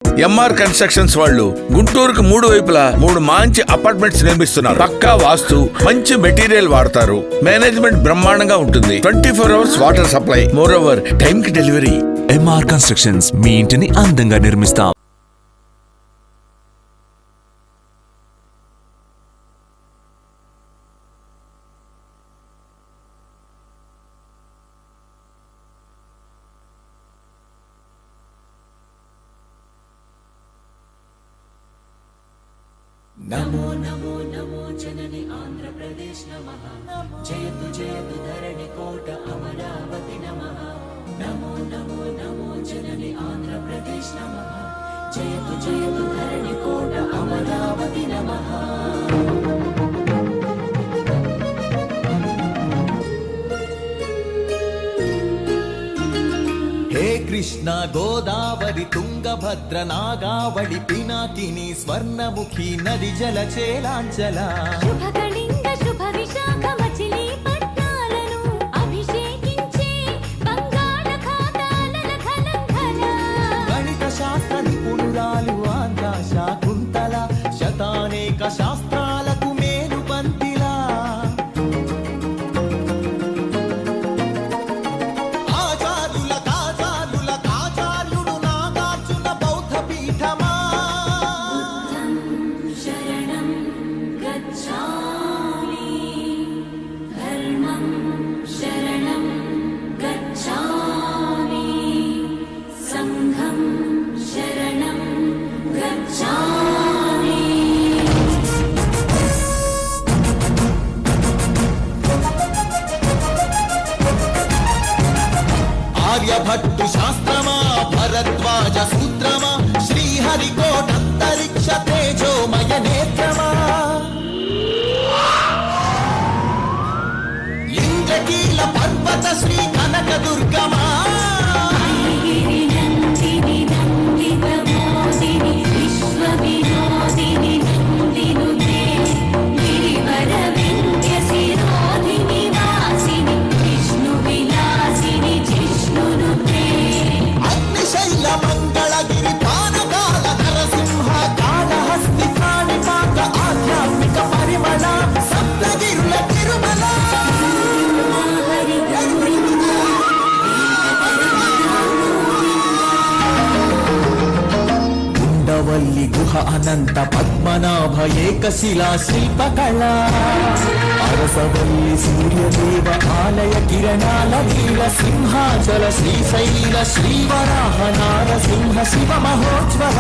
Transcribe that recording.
MR constructions వాళ్ళు గుంటూరుకు 3 వైపులా 3 మంచి అపార్ట్మెంట్స్ నిర్మిస్తున్నారు. పక్కా వాస్తు, మంచి మెటీరియల్ వాడతారు. మేనేజ్మెంట్ బ్రహ్మాండంగా ఉంటుంది. 24 hours water supply, more over time కి డెలివరీ. ఎంఆర్ కన్స్ట్రక్షన్స్, మీ ఇంటిని అందంగా నిర్మిస్తాం. नमो नमो नमो जननी आंध्र प्रदेश नमः जयतु जयतु धरणि कोट अमरावती नमः नमो नमो नमो जननी आंध्र प्रदेश नमः जयतु जयतु धरणि कोट अमरावती नमः हे कृष्ण गोदावरी तुंगभद्र नागावळि पिनाकिनी स्वर्णमुखी नदी जलचेलांचला शुभकलिंग शुभ विशाख मछलीपट्नाలను అభిషేకించే బంగాళాఖాతాల ఖలంఖల గణిత శాస్త్ర నిపుణురాలు ఆంధ్ర శాకుంతల శతానేక శాస్త్రాలకు మేలు పంతిలా आर्यभट्टु शास्त्रमा भरद्वाज सूत्रमा श्रीहरिकोटन्तरिक्ष तेजोमय नेत्रमा लिङ्गकील पर्वत श्री कनकदुर्गमा विश्वविनोदिनि नन्दिनुते गिरिवरविन्ध्यसिरोधिनि वासिनि विष्णुविलासिनि जिष्णुनुते अग्निशैल मङ्गलगिरि पानकाल नरसिंह कालहस्ति काणिपाक आध्यात्मिक परिमल सप्तगिरुल तिरुमल गुण्डवल्ली गुह अनंत पद्मनाभ एकशिला शिल्पकला अरसवल्ली सूर्यदेव आलय किरणाल नील सिंहाचल श्रीशैल श्रीवराह नारसिंह शिव महोज्वल